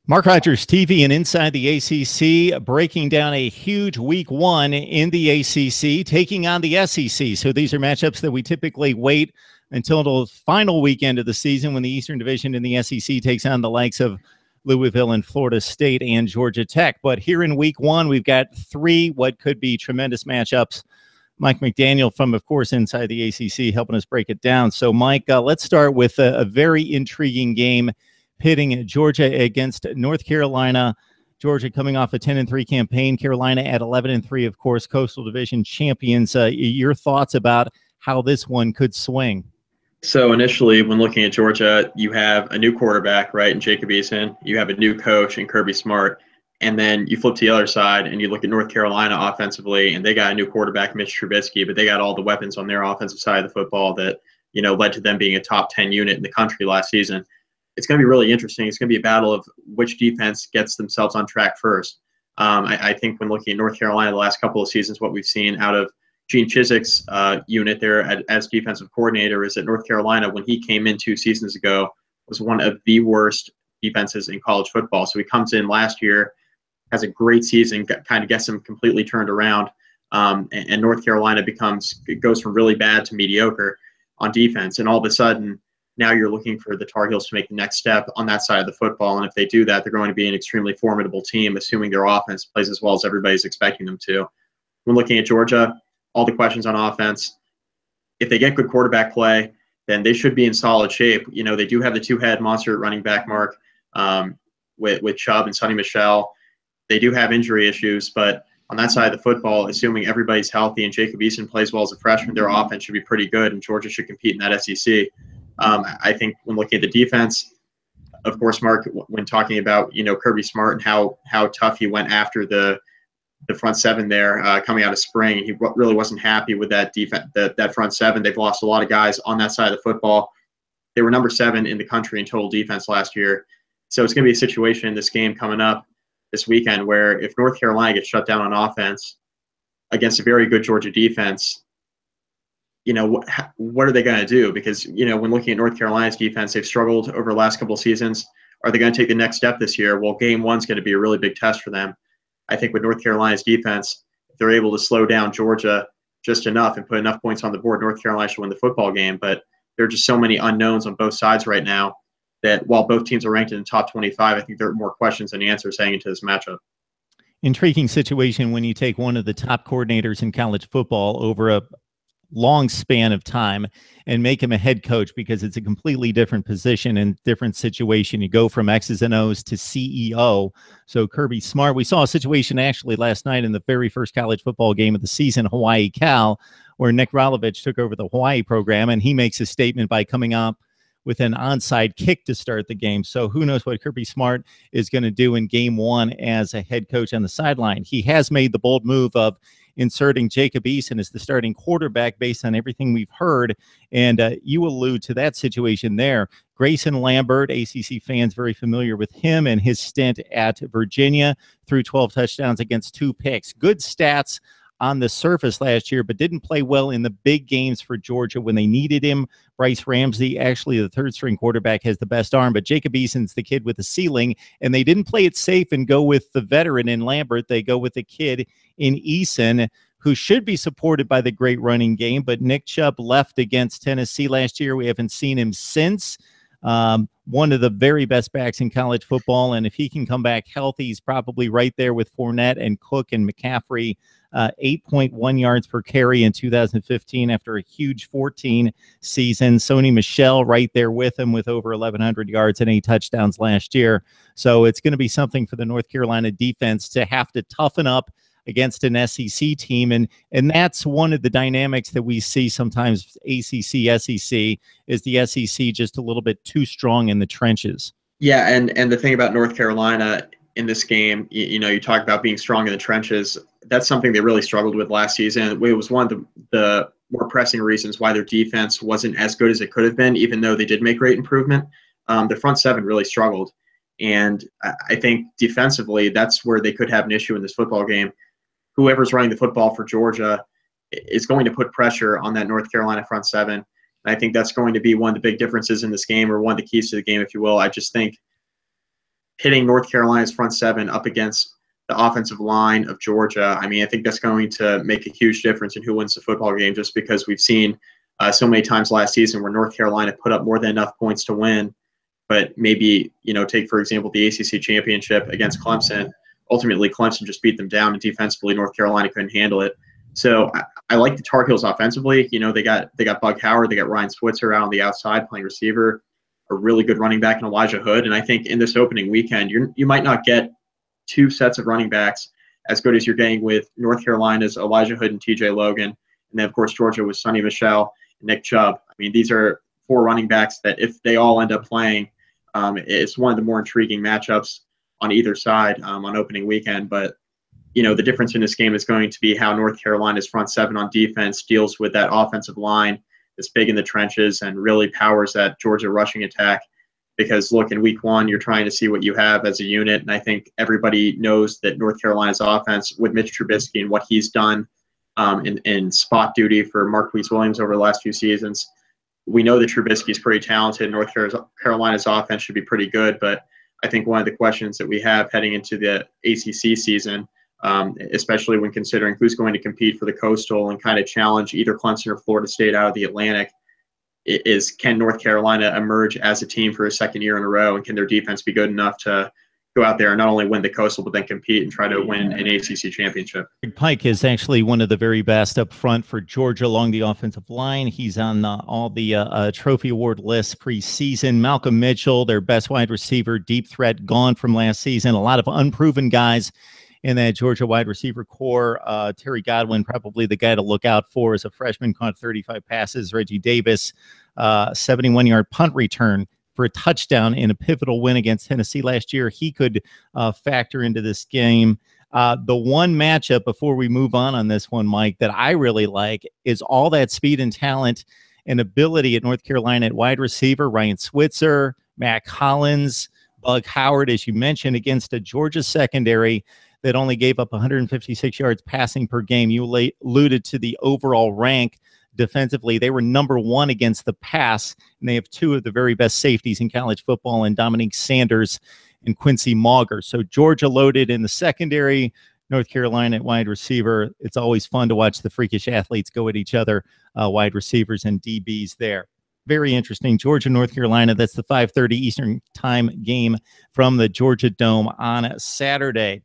Mark Rogers TV and Inside the ACC breaking down a huge week one in the ACC, taking on the SEC. So these are matchups that we typically wait until the final weekend of the season when the Eastern Division in the SEC takes on the likes of Louisville and Florida State and Georgia Tech. But here in week one, we've got three what could be tremendous matchups. Mike McDaniel from, of course, Inside the ACC helping us break it down. So, Mike, let's start with a very intriguing game pitting Georgia against North Carolina. Georgia coming off a 10-3 campaign. Carolina at 11-3, of course, Coastal Division champions. Your thoughts about how this one could swing? So initially, when looking at Georgia, you have a new quarterback, right, in Jacob Eason. You have a new coach in Kirby Smart. And then you flip to the other side and you look at North Carolina offensively, and they got a new quarterback, Mitch Trubisky, but they got all the weapons on their offensive side of the football that, led to them being a top 10 unit in the country last season. It's going to be really interesting. It's going to be a battle of which defense gets themselves on track first. I think when looking at North Carolina the last couple of seasons, what we've seen out of Gene Chizik's unit there as defensive coordinator is that North Carolina, when he came in 2 seasons ago, was one of the worst defenses in college football. So he comes in last year, has a great season, kind of gets them completely turned around, and North Carolina goes from really bad to mediocre on defense. And all of a sudden, now you're looking for the Tar Heels to make the next step on that side of the football. And if they do that, they're going to be an extremely formidable team, assuming their offense plays as well as everybody's expecting them to. When looking at Georgia, all the questions on offense, if they get good quarterback play, then they should be in solid shape. They do have the two-head monster at running back, Mark, with Chubb and Sonny Michel. They do have injury issues, but on that side of the football, assuming everybody's healthy and Jacob Eason plays well as a freshman, their offense should be pretty good, and Georgia should compete in that SEC. I think when looking at the defense, of course, Mark, when talking about Kirby Smart and how tough he went after the front seven there coming out of spring, he really wasn't happy with that defense, that front seven. They've lost a lot of guys on that side of the football. They were number 7 in the country in total defense last year, so it's going to be a situation in this game coming up this weekend where if North Carolina gets shut down on offense against a very good Georgia defense, what are they going to do? Because, when looking at North Carolina's defense, they've struggled over the last couple of seasons. Are they going to take the next step this year? Well, game one's going to be a really big test for them. I think with North Carolina's defense, if they're able to slow down Georgia just enough and put enough points on the board, North Carolina should win the football game. But there are just so many unknowns on both sides right now that while both teams are ranked in the top 25, I think there are more questions than answers heading into this matchup. Intriguing situation when you take one of the top coordinators in college football over a long span of time and make him a head coach, because it's a completely different position and different situation. You go from X's and O's to CEO. So Kirby Smart, we saw a situation actually last night in the very first college football game of the season, Hawaii Cal, where Nick Rolovich took over the Hawaii program, and he makes a statement by coming up with an onside kick to start the game. So who knows what Kirby Smart is going to do in game one as a head coach on the sideline. He has made the bold move of inserting Jacob Eason as the starting quarterback based on everything we've heard. And you allude to that situation there. Grayson Lambert, ACC fans very familiar with him and his stint at Virginia, threw 12 touchdowns against 2 picks. Good stats on the surface last year, but didn't play well in the big games for Georgia when they needed him. Bryce Ramsey, actually the third-string quarterback, has the best arm, but Jacob Eason's the kid with the ceiling, and they didn't play it safe and go with the veteran in Lambert. They go with the kid in Eason, who should be supported by the great running game, but Nick Chubb left against Tennessee last year. We haven't seen him since. One of the very best backs in college football, and if he can come back healthy, he's probably right there with Fournette and Cook and McCaffrey. 8.1 yards per carry in 2015 after a huge 14 season. Sonny Michel right there with him with over 1,100 yards and 8 touchdowns last year. So it's going to be something for the North Carolina defense to have to toughen up against an SEC team. And that's one of the dynamics that we see sometimes ACC, SEC, is the SEC just a little bit too strong in the trenches. Yeah, and the thing about North Carolina in this game, you talk about being strong in the trenches. That's something they really struggled with last season. It was one of the more pressing reasons why their defense wasn't as good as it could have been, even though they did make great improvement. The front seven really struggled. And I think defensively, that's where they could have an issue in this football game. Whoever's running the football for Georgia is going to put pressure on that North Carolina front seven. And I think that's going to be one of the big differences in this game, or one of the keys to the game, if you will. I just think pitting North Carolina's front seven up against the offensive line of Georgia, I mean, I think that's going to make a huge difference in who wins the football game, just because we've seen so many times last season where North Carolina put up more than enough points to win, but maybe, take, for example, the ACC championship against Clemson. Ultimately, Clemson just beat them down, and defensively, North Carolina couldn't handle it. So I like the Tar Heels offensively. They got Bug Howard, they got Ryan Switzer out on the outside playing receiver, a really good running back in Elijah Hood. And I think in this opening weekend, you might not get two sets of running backs as good as you're getting with North Carolina's Elijah Hood and TJ Logan. And then, of course, Georgia with Sonny Michel and Nick Chubb. I mean, these are four running backs that if they all end up playing, it's one of the more intriguing matchups on either side on opening weekend. But, the difference in this game is going to be how North Carolina's front seven on defense deals with that offensive line that's big in the trenches and really powers that Georgia rushing attack. Because, look, in week one, you're trying to see what you have as a unit. And I think everybody knows that North Carolina's offense with Mitch Trubisky and what he's done in spot duty for Marquise Williams over the last few seasons, we know that Trubisky's pretty talented. North Carolina's offense should be pretty good. But I think one of the questions that we have heading into the ACC season, especially when considering who's going to compete for the Coastal and kind of challenge either Clemson or Florida State out of the Atlantic, is can North Carolina emerge as a team for a second year in a row, and can their defense be good enough to go out there and not only win the Coastal, but then compete and try to win an ACC championship? Pike is actually one of the very best up front for Georgia along the offensive line. He's on all the trophy award lists preseason. Malcolm Mitchell, their best wide receiver, deep threat, gone from last season. A lot of unproven guys in that Georgia wide receiver core. Terry Godwin, probably the guy to look out for as a freshman, caught 35 passes. Reggie Davis, 71-yard punt return for a touchdown in a pivotal win against Tennessee last year. He could factor into this game. The one matchup before we move on this one, Mike, that I really like is all that speed and talent and ability at North Carolina at wide receiver. Ryan Switzer, Matt Collins, Bug Howard, as you mentioned, against a Georgia secondary that only gave up 156 yards passing per game. You alluded to the overall rank defensively. They were number one against the pass, and they have two of the very best safeties in college football, and Dominique Sanders and Quincy Mauger. So Georgia loaded in the secondary, North Carolina at wide receiver. It's always fun to watch the freakish athletes go at each other, wide receivers and DBs there. Very interesting. Georgia, North Carolina, that's the 5:30 Eastern time game from the Georgia Dome on Saturday.